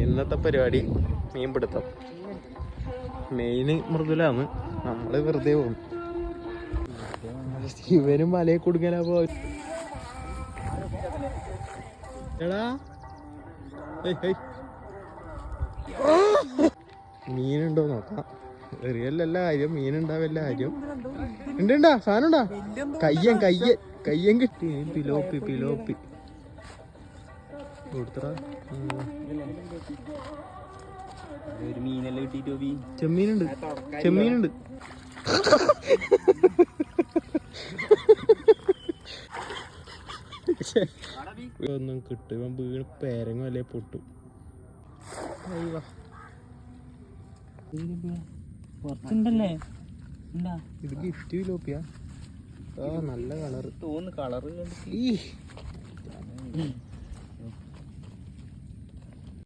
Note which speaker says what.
Speaker 1: ഇന്നത്തെ പരിപാടി മീൻപിടുത്തം. മെയിന് മൃദുലാണ്, നമ്മള് വെറുതെ പോകും. ഇവനും മലയെ കൊടുക്കാനാ പോ. എടാ മീനുണ്ടോ നോക്കാം. എറിയല്ല കാര്യം, മീനുണ്ടാവല്ല കാര്യം. ഉണ്ടാ സാധനം ഉണ്ടാ? കയ്യൻ കിട്ടി. പിലോപ്പി കൊടുത്തടാ. ചെമ്മീനുണ്ട്. ഒന്നും കിട്ടും. വീണ് പേരങ്ങ അല്ലേ പൊട്ടും. ഇത് ഗിഫ്റ്റ് പിലോപ്പിയാ. നല്ല കളറ്.